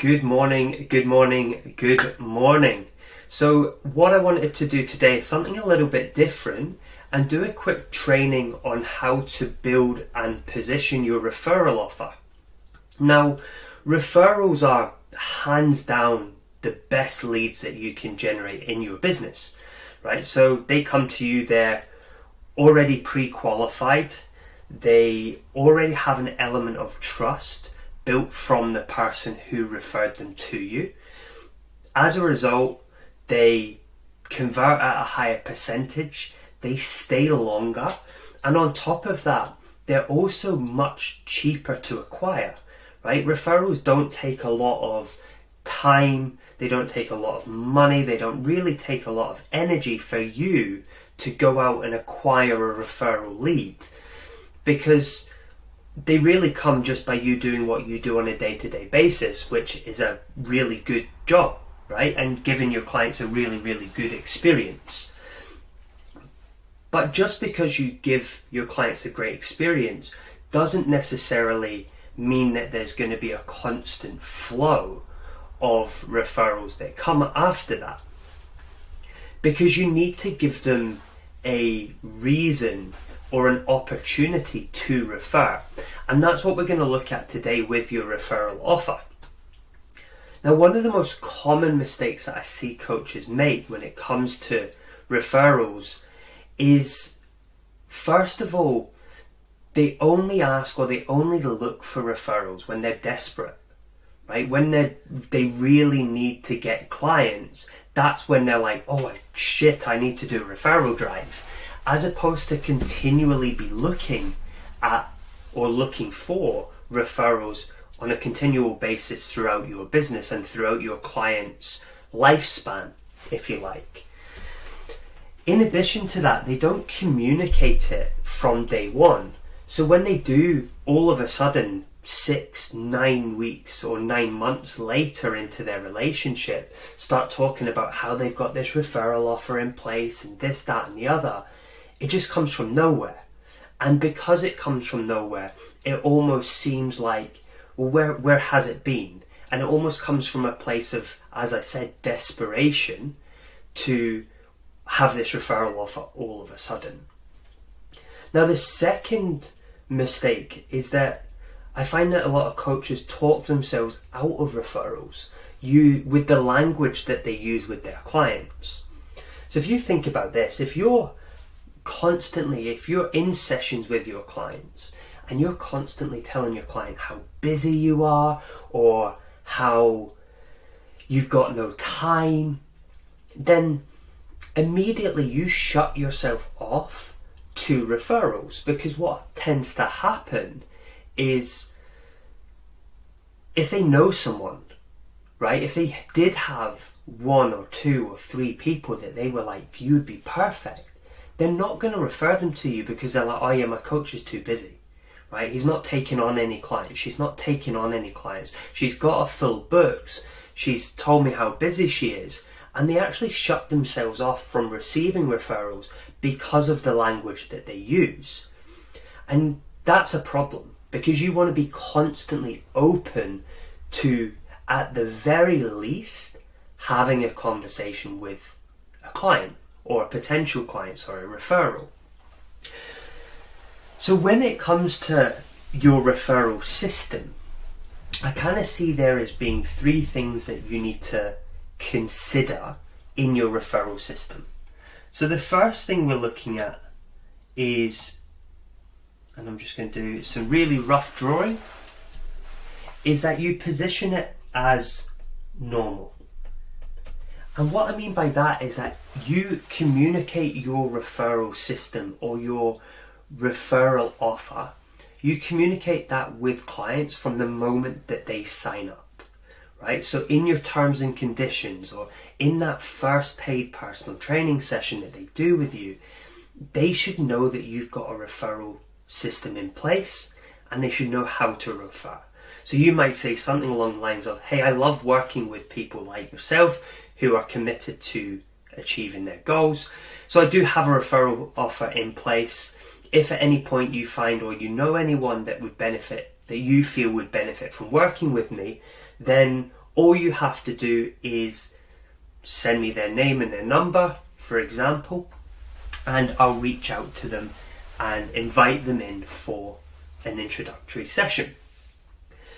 Good morning, good morning, good morning. So what I wanted to do today is something a little bit different and do a quick training on how to build and position your referral offer. Now, referrals are hands down the best leads that you can generate in your business, right? So they come to you, they're already pre-qualified, they already have an element of trust built from the person who referred them to you. As a result, they convert at a higher percentage, they stay longer, and on top of that, they're also much cheaper to acquire, right? Referrals don't take a lot of time, they don't take a lot of money, they don't really take a lot of energy for you to go out and acquire a referral lead, because they really come just by you doing what you do on a day-to-day basis, which is a really good job, right? And giving your clients a really, really good experience. But just because you give your clients a great experience doesn't necessarily mean that there's going to be a constant flow of referrals that come after that. Because you need to give them a reason or an opportunity to refer. And that's what we're going to look at today with your referral offer. Now, one of the most common mistakes that I see coaches make when it comes to referrals is, first of all, they only ask or they only look for referrals when they're desperate, right? When they really need to get clients, that's when they're like, oh shit, I need to do a referral drive. As opposed to continually be looking at or looking for referrals on a continual basis throughout your business and throughout your client's lifespan, if you like. In addition to that, they don't communicate it from day one. So when they do, all of a sudden, 6, 9 weeks or 9 months later into their relationship, start talking about how they've got this referral offer in place and this, that and the other, it just comes from nowhere. And because it comes from nowhere, it almost seems like, well, where has it been? And it almost comes from a place of, as I said, desperation to have this referral offer all of a sudden. Now, the second mistake is that I find that a lot of coaches talk themselves out of referrals with the language that they use with their clients. So if you think about this, if you're in sessions with your clients and you're constantly telling your client how busy you are or how you've got no time, then immediately you shut yourself off to referrals. Because what tends to happen is, if they know someone, right, if they did have 1 or 2 or 3 people that they were like, you'd be perfect, they're not going to refer them to you because they're like, oh yeah, my coach is too busy, right? He's not taking on any clients. She's not taking on any clients. She's got a full books. She's told me how busy she is. And they actually shut themselves off from receiving referrals because of the language that they use. And that's a problem, because you want to be constantly open to, at the very least, having a conversation with a client. Or a potential client, a referral. So when it comes to your referral system, I kind of see there as being 3 things that you need to consider in your referral system. So the first thing we're looking at is, and I'm just going to do some really rough drawing, is that you position it as normal. And what I mean by that is that you communicate your referral system or your referral offer. You communicate that with clients from the moment that they sign up, right? So in your terms and conditions, or in that first paid personal training session that they do with you, they should know that you've got a referral system in place and they should know how to refer. So you might say something along the lines of, hey, I love working with people like yourself who are committed to achieving their goals. So I do have a referral offer in place. If at any point you find or you know anyone that would benefit, that you feel would benefit from working with me, then All you have to do is send me their name and their number, for example, and I'll reach out to them and invite them in for an introductory session.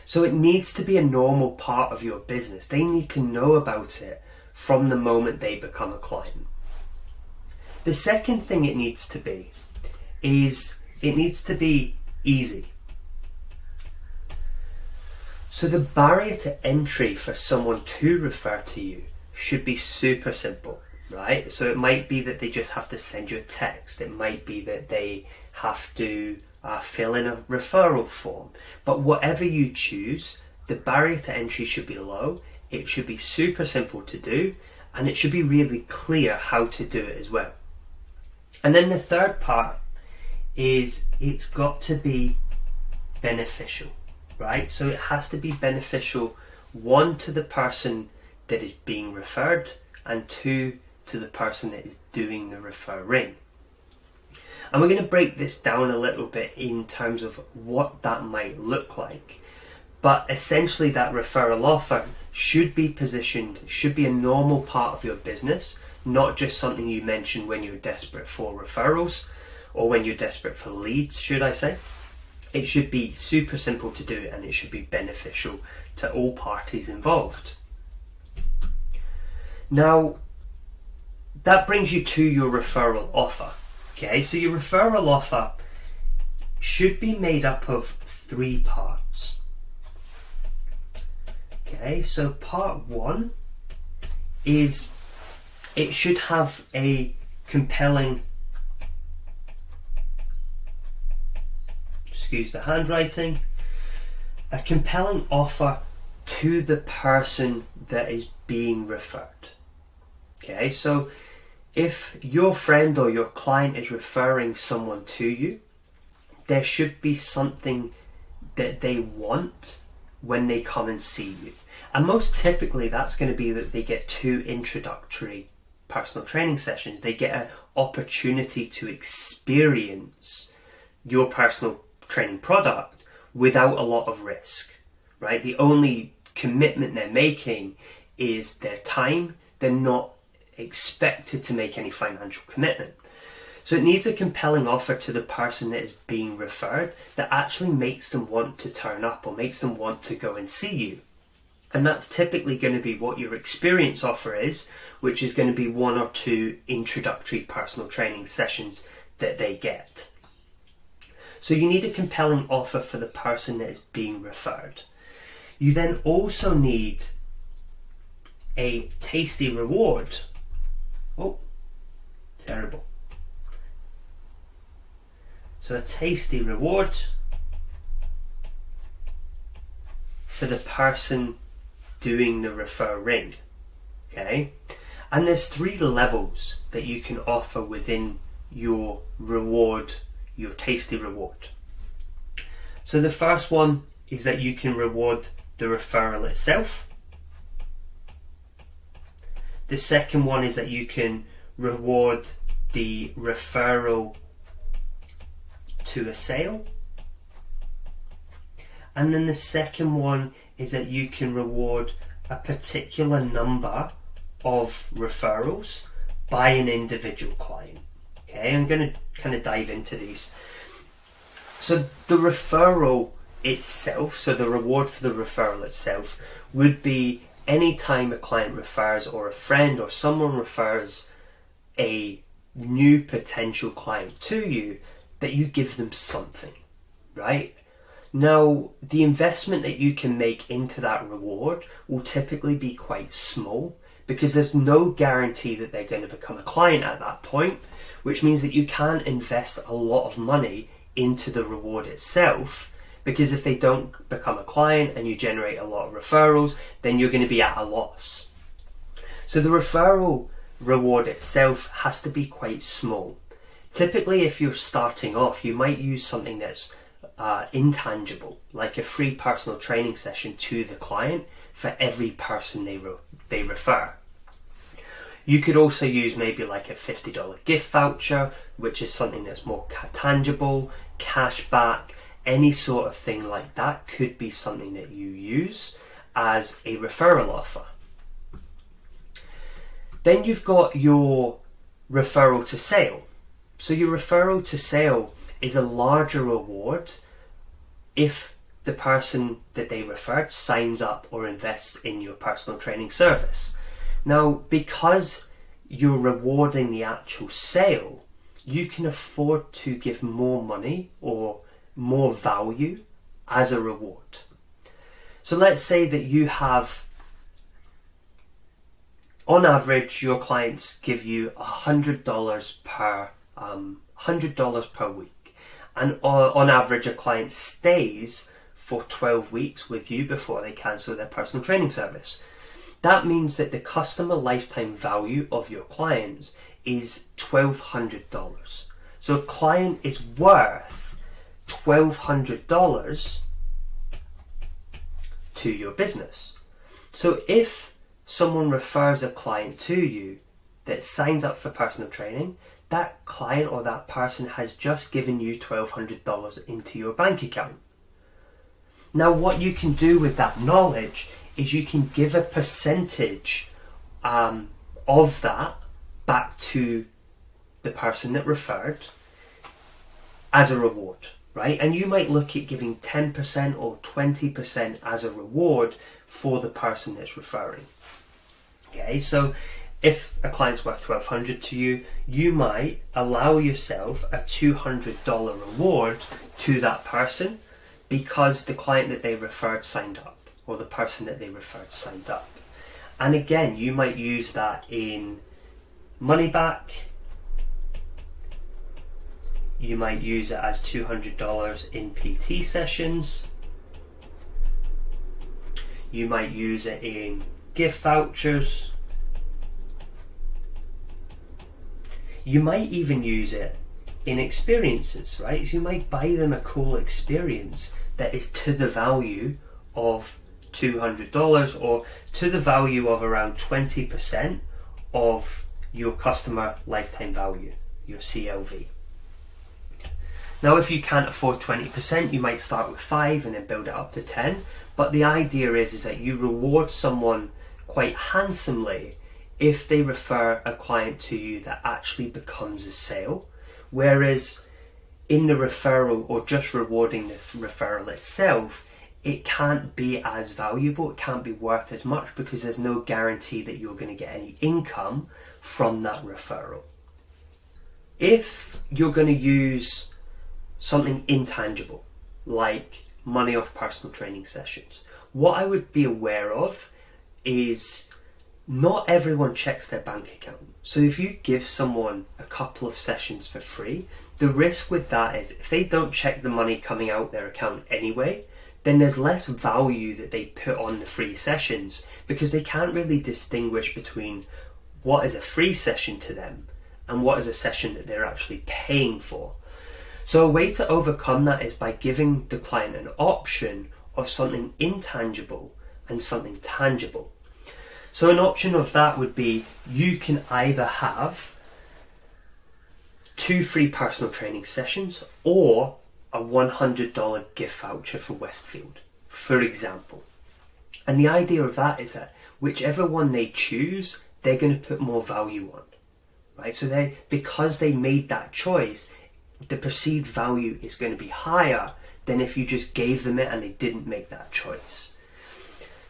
So it needs to be a normal part of your business. They need to know about it from the moment they become a client. The second thing it needs to be is it needs to be easy. So the barrier to entry for someone to refer to you should be super simple, right? So it might be that they just have to send you a text. It might be that they have to fill in a referral form. But whatever you choose, the barrier to entry should be low. It should be super simple to do, and it should be really clear how to do it as well. And then the third part is it's got to be beneficial, right? So it has to be beneficial, one, to the person that is being referred, and two, to the person that is doing the referring. And we're going to break this down a little bit in terms of what that might look like. But essentially that referral offer should be positioned, should be a normal part of your business, not just something you mention when you're desperate for referrals or when you're desperate for leads, should I say. It should be super simple to do, and it should be beneficial to all parties involved. Now, that brings you to your referral offer. Okay, so your referral offer should be made up of 3 parts. Okay, so part 1 is it should have a compelling, excuse the handwriting, a compelling offer to the person that is being referred. Okay, so if your friend or your client is referring someone to you, there should be something that they want when they come and see you. And most typically that's going to be that they get 2 introductory personal training sessions. They get an opportunity to experience your personal training product without a lot of risk, right? The only commitment they're making is their time. They're not expected to make any financial commitment. So it needs a compelling offer to the person that is being referred that actually makes them want to turn up or makes them want to go and see you. And that's typically going to be what your experience offer is, which is going to be 1 or 2 introductory personal training sessions that they get. So you need a compelling offer for the person that is being referred. You then also need a tasty reward. Oh, terrible. So a tasty reward for the person doing the referring. Okay? And there's 3 levels that you can offer within your reward, your tasty reward. So the first one is that you can reward the referral itself. The second one is that you can reward the referral to a sale. And then the second one is that you can reward a particular number of referrals by an individual client. Okay, I'm going to kind of dive into these. So the referral itself, so the reward for the referral itself would be any time a client refers, or a friend or someone refers a new potential client to you, that you give them something, right? Now, the investment that you can make into that reward will typically be quite small because there's no guarantee that they're going to become a client at that point, which means that you can't invest a lot of money into the reward itself, because if they don't become a client and you generate a lot of referrals, then you're going to be at a loss. So the referral reward itself has to be quite small. Typically, if you're starting off, you might use something that's intangible, like a free personal training session to the client for every person they refer. You could also use maybe like a $50 gift voucher, which is something that's more tangible, cash back, any sort of thing like that could be something that you use. as a referral offer. Then you've got your referral to sale. So your referral to sale is a larger reward if the person that they referred signs up or invests in your personal training service. Now, because you're rewarding the actual sale, you can afford to give more money or more value as a reward. So let's say that you have, on average, your clients give you $100 per week, and on average a client stays for 12 weeks with you before they cancel their personal training service. That means that the customer lifetime value of your clients is $1,200. So a client is worth $1,200 to your business. So if someone refers a client to you that signs up for personal training, that client or that person has just given you $1,200 into your bank account. Now, what you can do with that knowledge is you can give a percentage of that back to the person that referred as a reward, right? And you might look at giving 10% or 20% as a reward for the person that's referring. Okay, so if a client's worth $1,200 to you, you might allow yourself a $200 reward to that person because the client that they referred signed up, or the person that they referred signed up. And again, you might use that in money back. You might use it as $200 in PT sessions. You might use it in gift vouchers. You might even use it in experiences, right? So you might buy them a cool experience that is to the value of $200 or to the value of around 20% of your customer lifetime value, your CLV. Now, if you can't afford 20%, you might start with 5 and then build it up to 10. But the idea is that you reward someone quite handsomely if they refer a client to you that actually becomes a sale. Whereas in the referral, or just rewarding the referral itself, it can't be as valuable, it can't be worth as much because there's no guarantee that you're going to get any income from that referral. If you're going to use something intangible, like money off personal training sessions, what I would be aware of is not everyone checks their bank account. So if you give someone a couple of sessions for free, the risk with that is if they don't check the money coming out their account anyway, then there's less value that they put on the free sessions because they can't really distinguish between what is a free session to them and what is a session that they're actually paying for. So a way to overcome that is by giving the client an option of something intangible and something tangible. So an option of that would be you can either have 2 free personal training sessions or a $100 gift voucher for Westfield, for example. And the idea of that is that whichever one they choose, they're going to put more value on, right? So because they made that choice, the perceived value is going to be higher than if you just gave them it and they didn't make that choice.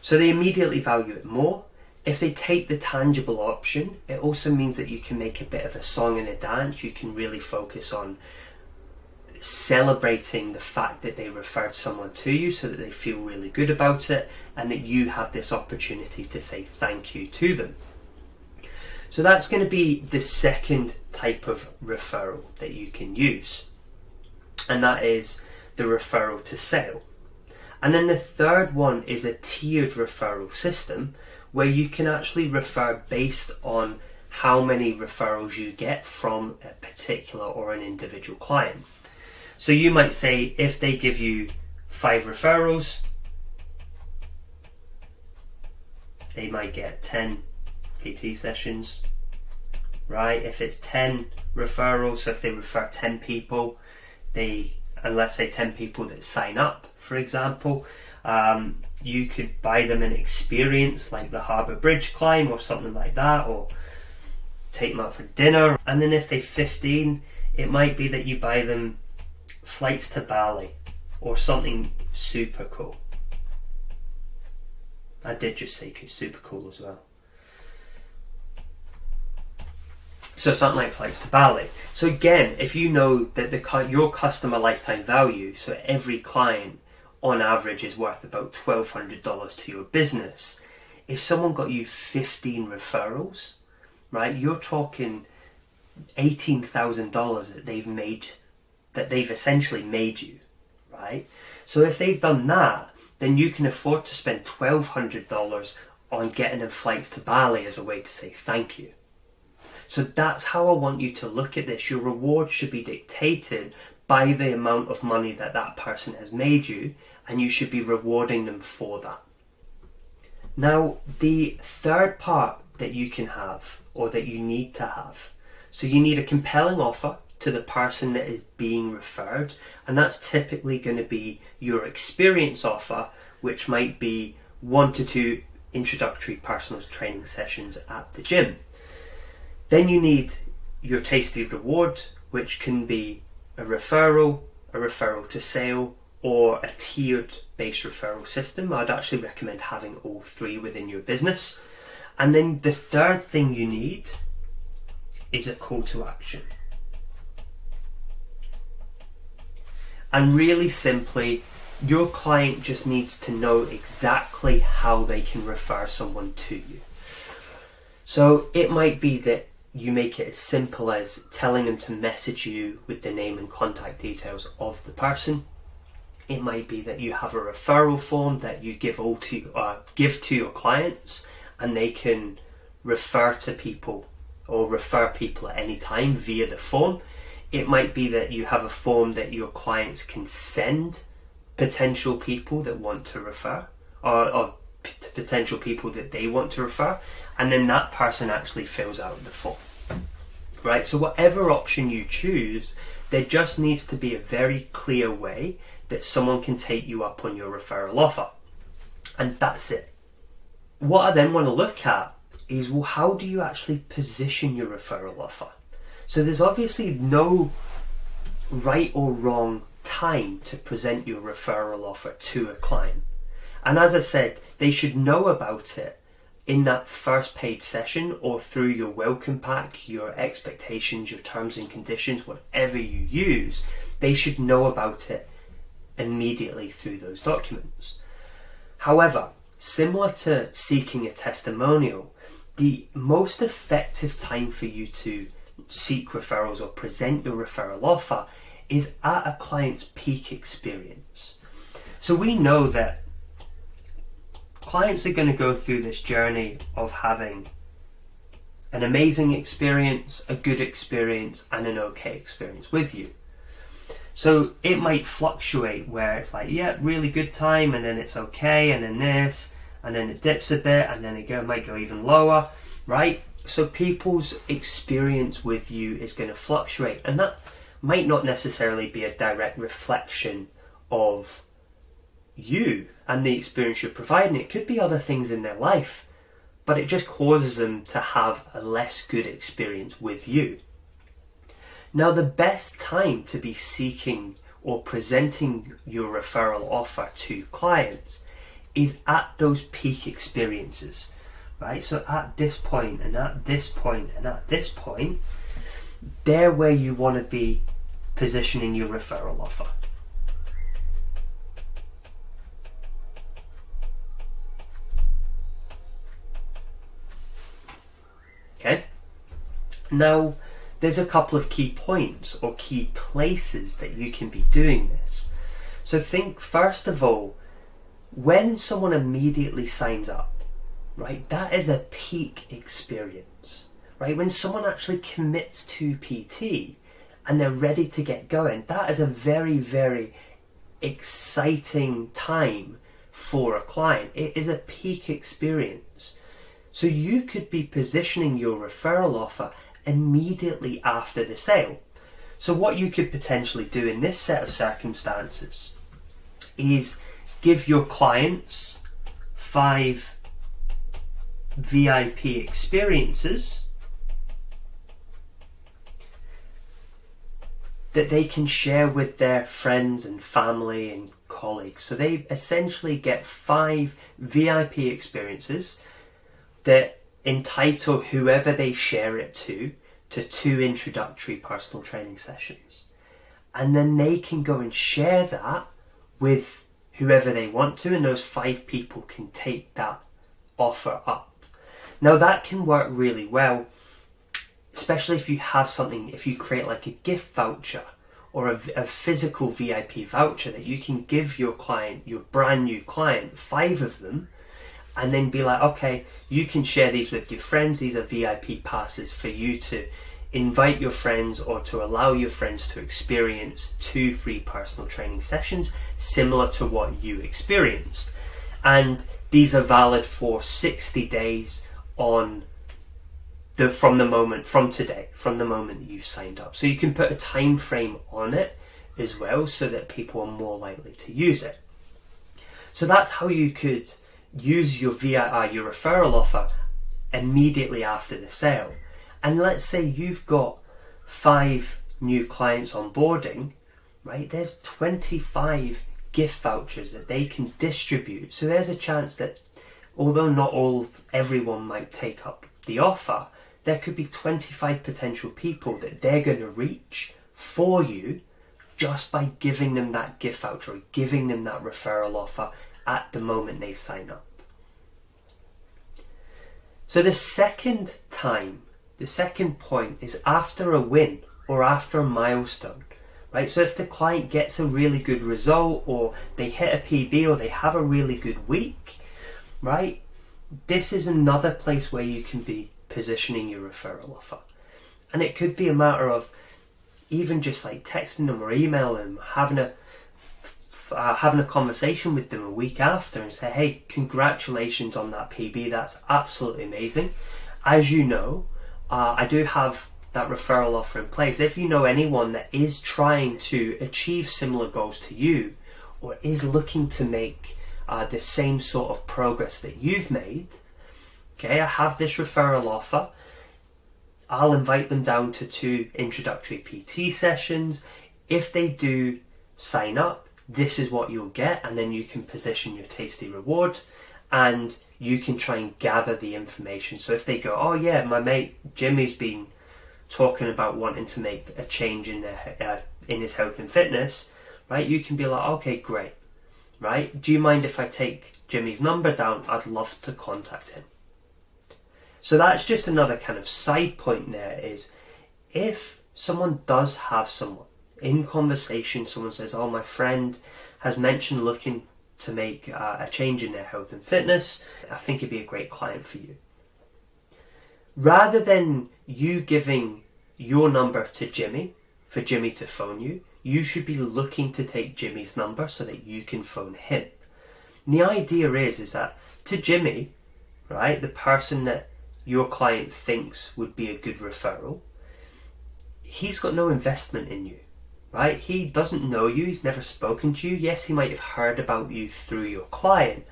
So they immediately value it more. If they take the tangible option, it also means that you can make a bit of a song and a dance. You can really focus on celebrating the fact that they referred someone to you so that they feel really good about it and that you have this opportunity to say thank you to them. So that's going to be the second type of referral that you can use, and that is the referral to sale. And then the third one is a tiered referral system where you can actually refer based on how many referrals you get from a particular or an individual client. So you might say if they give you 5 referrals, they might get 10 PT sessions, right? If it's 10 referrals, so if they refer 10 people, and let's say 10 people that sign up, for example, you could buy them an experience like the Harbour Bridge climb or something like that, or take them out for dinner. And then if they're 15, it might be that you buy them flights to Bali or something super cool. I did just say super cool as well. So something like flights to Bali. So again, if you know that your customer lifetime value, so every client on average is worth about $1,200 to your business, if someone got you 15 referrals, right, you're talking $18,000 that they've essentially made you, right? So if they've done that, then you can afford to spend $1,200 on getting them flights to Bali as a way to say thank you. So that's how I want you to look at this. Your reward should be dictated by the amount of money that that person has made you, and you should be rewarding them for that. Now, the third part that you can have, or that you need to have, so you need a compelling offer to the person that is being referred, and that's typically going to be your experience offer, which might be 1 to 2 introductory personal training sessions at the gym. Then you need your tasty reward, which can be a referral to sale, or a tiered based referral system. I'd actually recommend having all three within your business. And then the third thing you need is a call to action. And really simply, your client just needs to know exactly how they can refer someone to you. So it might be that you make it as simple as telling them to message you with the name and contact details of the person. It might be that you have a referral form that you give to your clients, and they can refer to people or refer people at any time via the form. It might be that you have a form that your clients can send potential people that want to refer, or potential people that they want to refer, and then that person actually fills out the form. Right, so whatever option you choose, there just needs to be a very clear way that someone can take you up on your referral offer. And that's it. What I then want to look at is, well, how do you actually position your referral offer? So there's obviously no right or wrong time to present your referral offer to a client. And as I said, they should know about it in that first paid session, or through your welcome pack, your expectations, your terms and conditions, whatever you use. They should know about it immediately through those documents. However, similar to seeking a testimonial, the most effective time for you to seek referrals or present your referral offer is at a client's peak experience. So we know that clients are going to go through this journey of having an amazing experience, a good experience, and an okay experience with you. So it might fluctuate where it's like, yeah, really good time, and then it's okay, and then this, and then it dips a bit, and then it might go even lower, right? So people's experience with you is going to fluctuate, and that might not necessarily be a direct reflection of you and the experience you're providing. It could be other things in their life, but it just causes them to have a less good experience with you. Now, the best time to be seeking or presenting your referral offer to clients is at those peak experiences, right? So at this point, and at this point, and at this point, they're where you want to be positioning your referral offer. Okay? Now, there's a couple of key points or key places that you can be doing this. So think, first of all, when someone immediately signs up, right, that is a peak experience, right? When someone actually commits to PT and they're ready to get going, that is a very, very exciting time for a client. It is a peak experience. So you could be positioning your referral offer immediately after the sale. So what you could potentially do in this set of circumstances is give your clients 5 VIP experiences that they can share with their friends and family and colleagues. So they essentially get 5 VIP experiences that entitle whoever they share it to 2 introductory personal training sessions. And then they can go and share that with whoever they want to, and those 5 people can take that offer up. Now that can work really well, especially if you have something, if you create like a gift voucher or a physical VIP voucher that you can give your client, your brand new client, 5 of them, and then be like, okay, you can share these with your friends. These are VIP passes for you to invite your friends or to allow your friends to experience 2 free personal training sessions similar to what you experienced. And these are valid for 60 days from the moment that you've signed up. So you can put a time frame on it as well so that people are more likely to use it. So that's how you could use your your referral offer immediately after the sale. And let's say you've got 5 new clients onboarding, right? There's 25 gift vouchers that they can distribute. So there's a chance that although not everyone might take up the offer, there could be 25 potential people that they're going to reach for you just by giving them that gift voucher or giving them that referral offer at the moment they sign up. So the second point is after a win or after a milestone, right? So if the client gets a really good result or they hit a PB or they have a really good week, right? This is another place where you can be positioning your referral offer. And it could be a matter of even just like texting them or emailing them, having a conversation with them a week after and say, hey, congratulations on that PB, that's absolutely amazing. As you know, I do have that referral offer in place. If you know anyone that is trying to achieve similar goals to you or is looking to make the same sort of progress that you've made, okay, I have this referral offer. I'll invite them down to 2 introductory PT sessions. If they do sign up, this is what you'll get, and then you can position your tasty reward and you can try and gather the information. So if they go, oh yeah, my mate Jimmy's been talking about wanting to make a change in his health and fitness, right? You can be like, okay, great, right? Do you mind if I take Jimmy's number down? I'd love to contact him. So that's just another kind of side point there, is if someone does have someone in conversation, someone says, oh, my friend has mentioned looking to make a change in their health and fitness, I think it'd be a great client for you. Rather than you giving your number to Jimmy, for Jimmy to phone you, you should be looking to take Jimmy's number so that you can phone him. And the idea is that to Jimmy, right, the person that your client thinks would be a good referral, he's got no investment in you, right? He doesn't know you, he's never spoken to you. Yes, he might have heard about you through your client,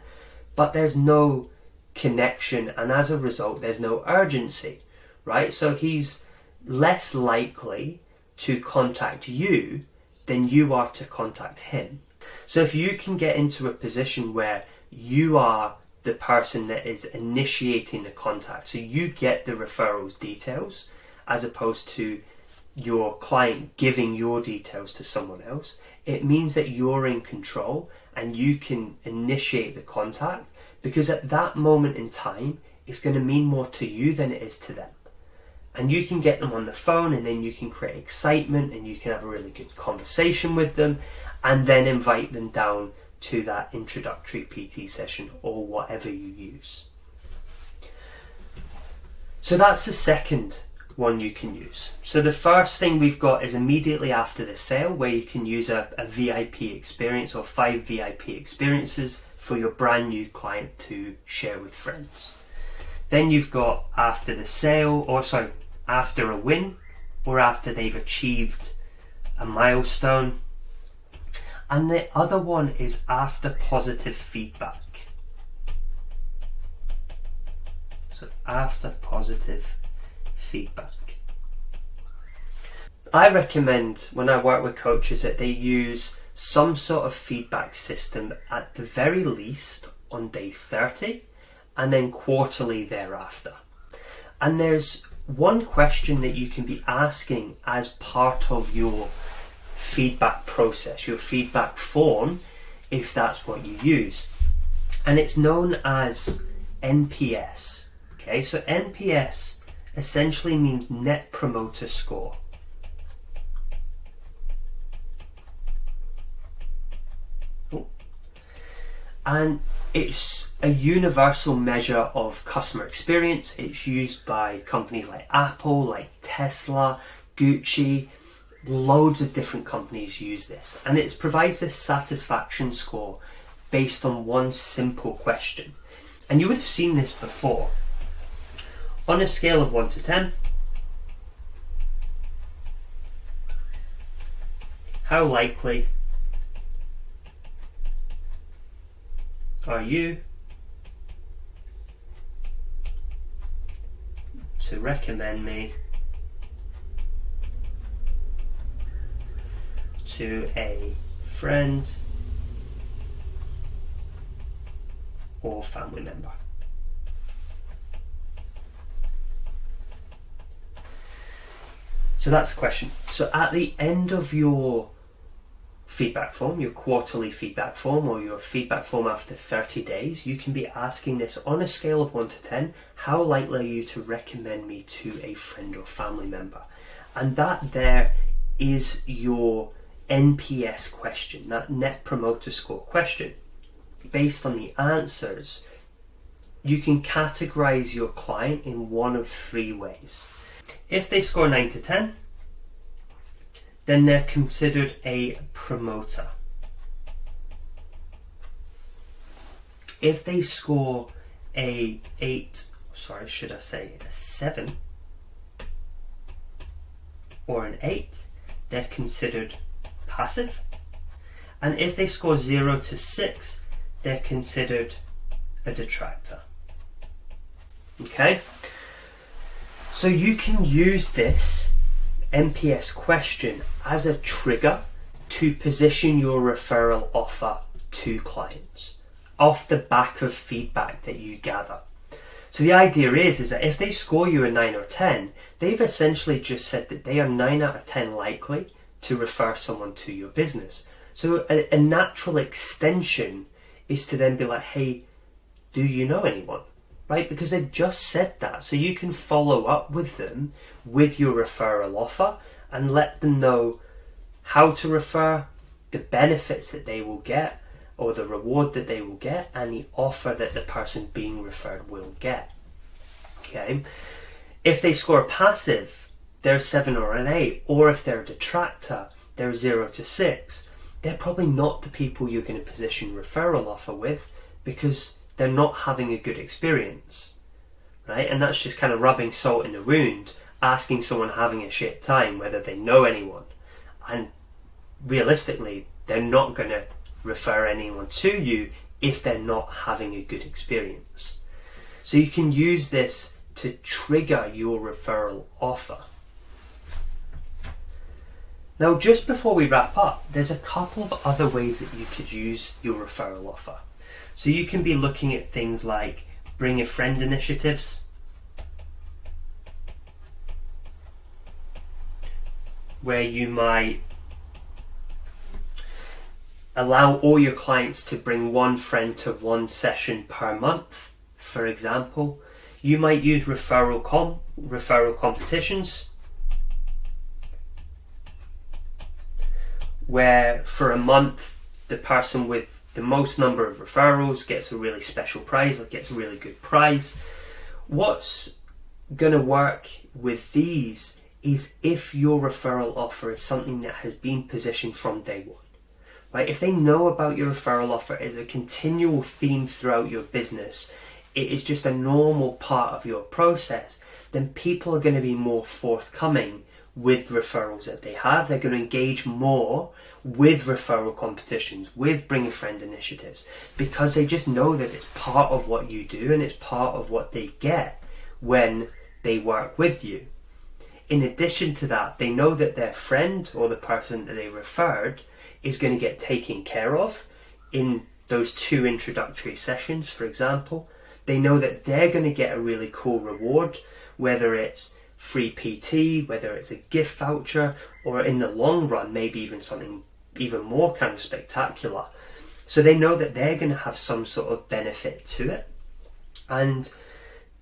but there's no connection, and as a result there's no urgency, right? So he's less likely to contact you than you are to contact him. So if you can get into a position where you are the person that is initiating the contact, so you get the referral's details as opposed to your client giving your details to someone else, it means that you're in control and you can initiate the contact, because at that moment in time it's going to mean more to you than it is to them. And you can get them on the phone, and then you can create excitement and you can have a really good conversation with them, and then invite them down to that introductory PT session or whatever you use. So that's the second one you can use. So the first thing we've got is immediately after the sale, where you can use a VIP experience or 5 VIP experiences for your brand new client to share with friends. Then you've got after the sale, after a win, or after they've achieved a milestone. And the other one is after positive feedback. So after positive feedback. I recommend when I work with coaches that they use some sort of feedback system at the very least on day 30 and then quarterly thereafter. And there's one question that you can be asking as part of your feedback process, your feedback form, if that's what you use. And it's known as NPS. Okay, so NPS essentially means Net Promoter Score. And it's a universal measure of customer experience. It's used by companies like Apple, like Tesla, Gucci. Loads of different companies use this. And it provides this satisfaction score based on one simple question. And you would have seen this before. On a scale of 1 to 10, how likely are you to recommend me to a friend or family member? So that's the question. So at the end of your feedback form, your quarterly feedback form, or your feedback form after 30 days, you can be asking this on a scale of 1 to 10, how likely are you to recommend me to a friend or family member? And that there is your NPS question, that Net Promoter Score question. Based on the answers, you can categorize your client in one of 3 ways. If they score 9 to 10, then they're considered a promoter. If they score a 7 or an 8, they're considered passive. And if they score 0 to 6, they're considered a detractor. Okay? So you can use this NPS question as a trigger to position your referral offer to clients off the back of feedback that you gather. So the idea is that if they score you a 9 or 10, they've essentially just said that they are 9 out of 10 likely to refer someone to your business. So a natural extension is to then be like, hey, do you know anyone? Right? Because they've just said that. So you can follow up with them with your referral offer and let them know how to refer, the benefits that they will get, or the reward that they will get, and the offer that the person being referred will get. Okay? If they score passive, they're 7 or an 8, or if they're a detractor, they're 0 to 6. They're probably not the people you're going to position referral offer with, because they're not having a good experience, right? And that's just kind of rubbing salt in the wound, asking someone having a shit time whether they know anyone. And realistically, they're not going to refer anyone to you if they're not having a good experience. So you can use this to trigger your referral offer. Now, just before we wrap up, there's a couple of other ways that you could use your referral offer. So you can be looking at things like bring a friend initiatives, where you might allow all your clients to bring one friend to one session per month, for example. You might use referral competitions, where for a month the person with the most number of referrals gets a really special prize, gets a really good prize. What's going to work with these is if your referral offer is something that has been positioned from day one. Right? If they know about your referral offer as a continual theme throughout your business, it is just a normal part of your process, then people are going to be more forthcoming with referrals that they have. They're going to engage more with referral competitions, with bring a friend initiatives, because they just know that it's part of what you do and it's part of what they get when they work with you. In addition to that, they know that their friend or the person that they referred is going to get taken care of in those 2 introductory sessions, for example. They know that they're going to get a really cool reward, whether it's free PT, whether it's a gift voucher, or in the long run, maybe even something even more kind of spectacular. So they know that they're going to have some sort of benefit to it. And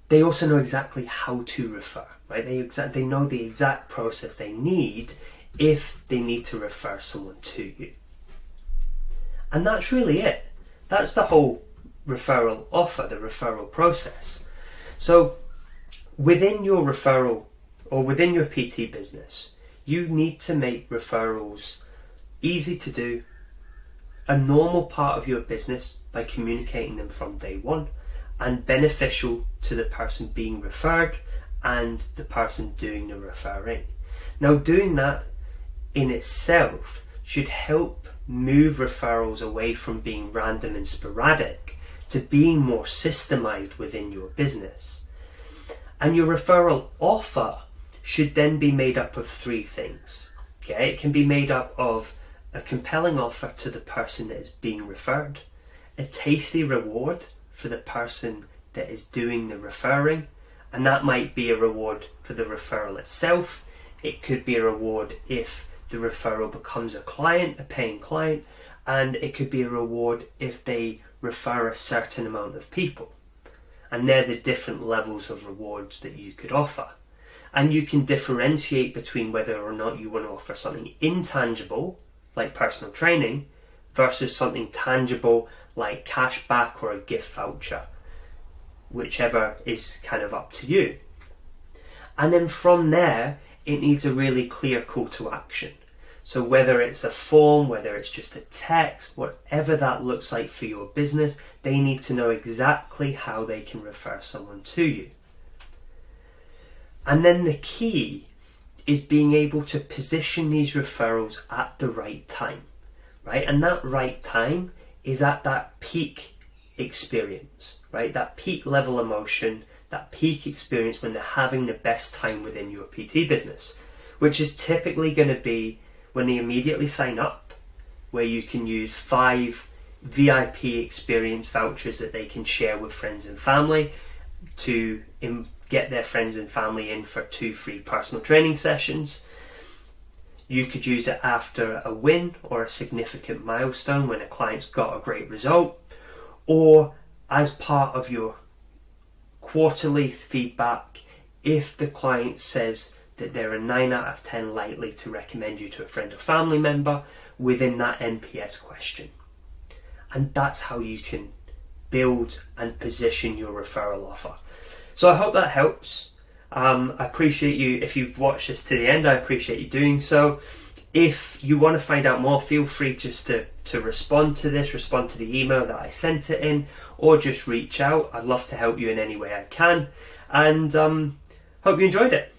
they also know exactly how to refer, right? They know the exact process they need if they need to refer someone to you. And that's really it. That's the whole referral offer, the referral process. So within your referral or within your PT business, you need to make referrals easy to do, a normal part of your business by communicating them from day one, and beneficial to the person being referred and the person doing the referring. Now, doing that in itself should help move referrals away from being random and sporadic to being more systemized within your business. And your referral offer should then be made up of 3 things. Okay, it can be made up of a compelling offer to the person that is being referred, a tasty reward for the person that is doing the referring, and that might be a reward for the referral itself. It could be a reward if the referral becomes a client, a paying client, and it could be a reward if they refer a certain amount of people. And they're the different levels of rewards that you could offer. And you can differentiate between whether or not you want to offer something intangible, like personal training, versus something tangible like cash back or a gift voucher, whichever is kind of up to you. And then from there, it needs a really clear call to action. So whether it's a form, whether it's just a text, whatever that looks like for your business, they need to know exactly how they can refer someone to you. And then the key is being able to position these referrals at the right time, right? And that right time is at that peak experience, right? That peak level emotion, that peak experience when they're having the best time within your PT business, which is typically going to be when they immediately sign up, where you can use 5 VIP experience vouchers that they can share with friends and family to get their friends and family in for 2 free personal training sessions. You could use it after a win or a significant milestone when a client's got a great result, or as part of your quarterly feedback if the client says that they're a 9 out of 10 likely to recommend you to a friend or family member within that NPS question. And that's how you can build and position your referral offer. So I hope that helps. I appreciate you, if you've watched this to the end, I appreciate you doing so. If you want to find out more, feel free just to respond to the email that I sent it in, or just reach out. I'd love to help you in any way I can. And hope you enjoyed it.